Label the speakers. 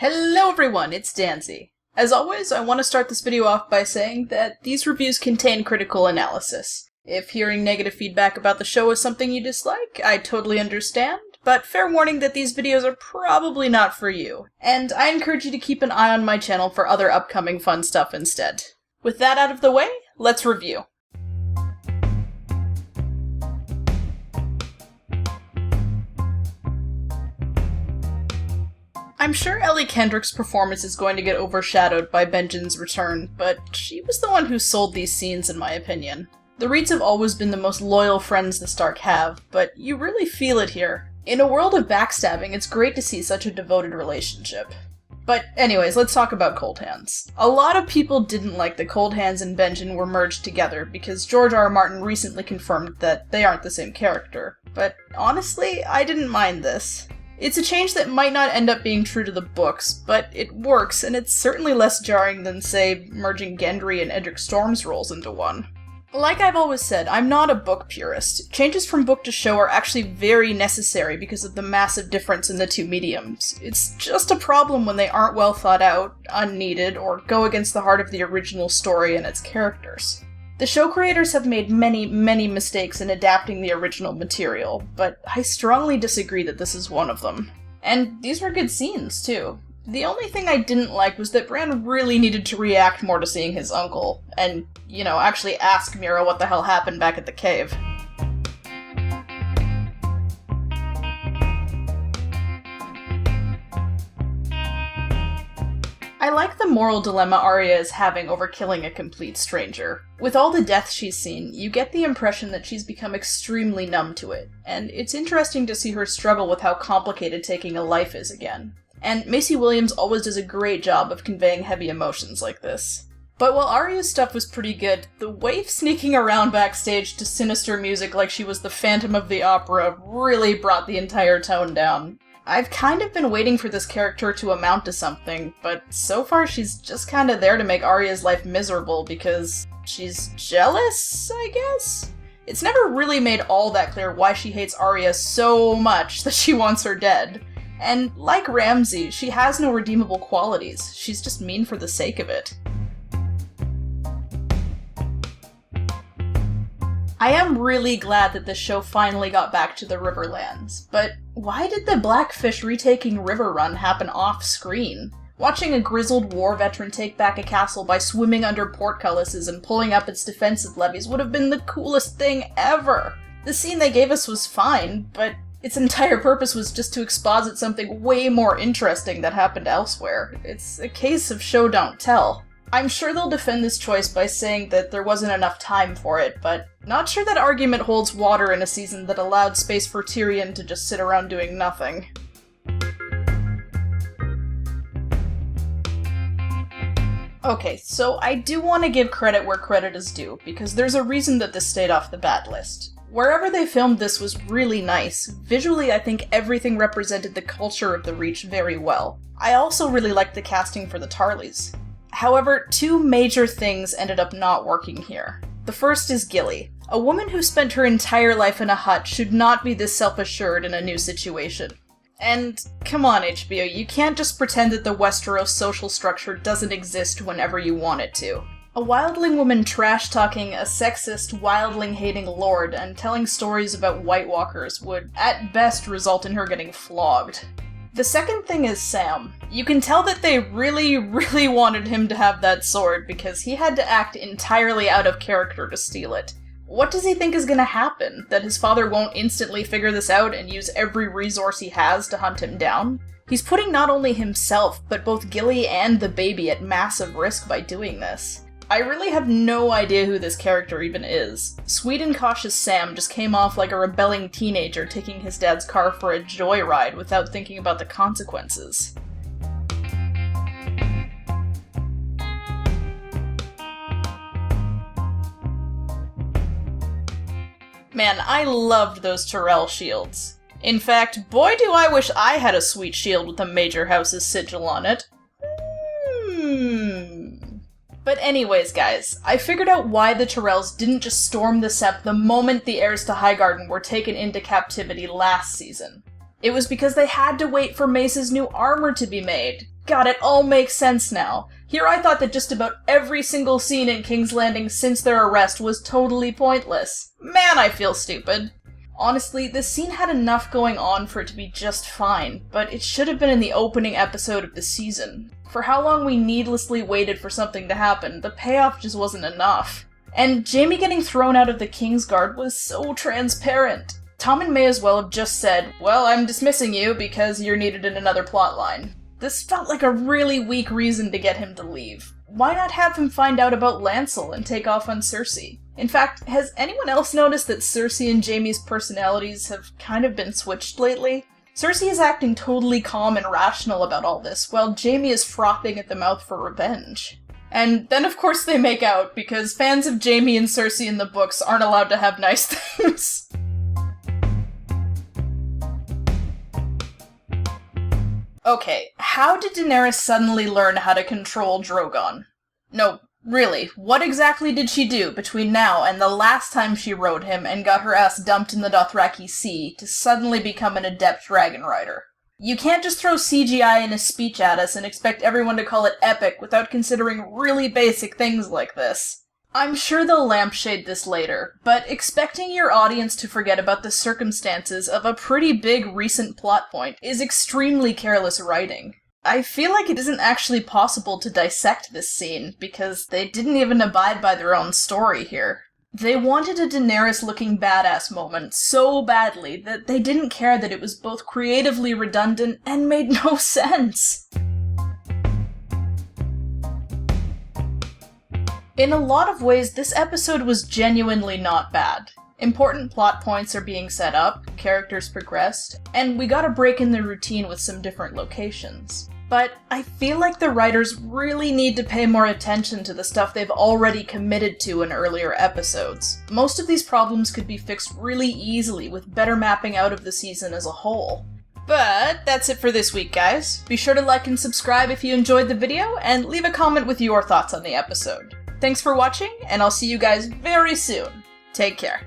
Speaker 1: Hello everyone, it's Danzie. As always, I want to start this video off by saying that these reviews contain critical analysis. If hearing negative feedback about the show is something you dislike, I totally understand, but fair warning that these videos are probably not for you, and I encourage you to keep an eye on my channel for other upcoming fun stuff instead. With that out of the way, let's review. I'm sure Ellie Kendrick's performance is going to get overshadowed by Benjen's return, but she was the one who sold these scenes in my opinion. The Reeds have always been the most loyal friends the Stark have, but you really feel it here. In a world of backstabbing, it's great to see such a devoted relationship. But anyways, let's talk about Cold Hands. A lot of people didn't like that Cold Hands and Benjen were merged together because George R. R. Martin recently confirmed that they aren't the same character. But honestly, I didn't mind this. It's a change that might not end up being true to the books, but it works, and it's certainly less jarring than, say, merging Gendry and Edric Storm's roles into one. Like I've always said, I'm not a book purist. Changes from book to show are actually very necessary because of the massive difference in the two mediums. It's just a problem when they aren't well thought out, unneeded, or go against the heart of the original story and its characters. The show creators have made many mistakes in adapting the original material, but I strongly disagree that this is one of them. And these were good scenes, too. The only thing I didn't like was that Bran really needed to react more to seeing his uncle, and, actually ask Mira what the hell happened back at the cave. I like the moral dilemma Arya is having over killing a complete stranger. With all the deaths she's seen, you get the impression that she's become extremely numb to it, and it's interesting to see her struggle with how complicated taking a life is again. And Maisie Williams always does a great job of conveying heavy emotions like this. But while Arya's stuff was pretty good, the Waif sneaking around backstage to sinister music like she was the Phantom of the Opera really brought the entire tone down. I've kind of been waiting for this character to amount to something, but so far she's just kinda there to make Arya's life miserable because she's jealous, I guess? It's never really made all that clear why she hates Arya so much that she wants her dead. And like Ramsay, she has no redeemable qualities, she's just mean for the sake of it. I am really glad that this show finally got back to the Riverlands, but why did the BLACKFISH retaking Riverrun happen off-screen? Watching a grizzled war veteran take back a castle by swimming under portcullises and pulling up its defensive levies would have been the coolest thing ever! The scene they gave us was fine, but its entire purpose was just to exposit something way more interesting that happened elsewhere. It's a case of show don't tell. I'm sure they'll defend this choice by saying that there wasn't enough time for it, but not sure that argument holds water in a season that allowed space for Tyrion to just sit around doing nothing. Okay, so I do want to give credit where credit is due, because there's a reason that this stayed off the bad list. Wherever they filmed this was really nice. Visually, I think everything represented the culture of the Reach very well. I also really liked the casting for the Tarleys. However, two major things ended up not working here. The first is Gilly. A woman who spent her entire life in a hut should not be this self-assured in a new situation. And come on, HBO, you can't just pretend that the Westeros social structure doesn't exist whenever you want it to. A wildling woman trash-talking a sexist, wildling-hating lord and telling stories about White Walkers would, at best, result in her getting flogged. The second thing is Sam. You can tell that they really wanted him to have that sword because he had to act entirely out of character to steal it. What does he think is gonna happen? That his father won't instantly figure this out and use every resource he has to hunt him down? He's putting not only himself, but both Gilly and the baby at massive risk by doing this. I really have no idea who this character even is. Sweet and cautious Sam just came off like a rebelling teenager taking his dad's car for a joyride without thinking about the consequences. Man, I loved those Tyrell shields. In fact, boy do I wish I had a sweet shield with a major house's sigil on it. But anyways, guys, I figured out why the Tyrells didn't just storm the Sept the moment the heirs to Highgarden were taken into captivity last season. It was because they had to wait for Mace's new armor to be made. God, it all makes sense now. Here I thought that just about every single scene in King's Landing since their arrest was totally pointless. Man, I feel stupid. Honestly, this scene had enough going on for it to be just fine, but it should have been in the opening episode of the season. For how long we needlessly waited for something to happen, the payoff just wasn't enough. And Jaime getting thrown out of the Kingsguard was so transparent. Tommen may as well have just said, well, I'm dismissing you because you're needed in another plotline. This felt like a really weak reason to get him to leave. Why not have him find out about Lancel and take off on Cersei? In fact, has anyone else noticed that Cersei and Jaime's personalities have kind of been switched lately? Cersei is acting totally calm and rational about all this, while Jaime is frothing at the mouth for revenge. And then of course they make out, because fans of Jaime and Cersei in the books aren't allowed to have nice things. Okay, how did Daenerys suddenly learn how to control Drogon? No, really, what exactly did she do between now and the last time she rode him and got her ass dumped in the Dothraki Sea to suddenly become an adept dragon rider? You can't just throw CGI in a speech at us and expect everyone to call it epic without considering really basic things like this. I'm sure they'll lampshade this later, but expecting your audience to forget about the circumstances of a pretty big recent plot point is extremely careless writing. I feel like it isn't actually possible to dissect this scene, because they didn't even abide by their own story here. They wanted a Daenerys-looking badass moment so badly that they didn't care that it was both creatively redundant and made no sense. In a lot of ways, this episode was genuinely not bad. Important plot points are being set up, characters progressed, and we got a break in the routine with some different locations. But I feel like the writers really need to pay more attention to the stuff they've already committed to in earlier episodes. Most of these problems could be fixed really easily with better mapping out of the season as a whole. But that's it for this week, guys. Be sure to like and subscribe if you enjoyed the video, and leave a comment with your thoughts on the episode. Thanks for watching, and I'll see you guys very soon. Take care.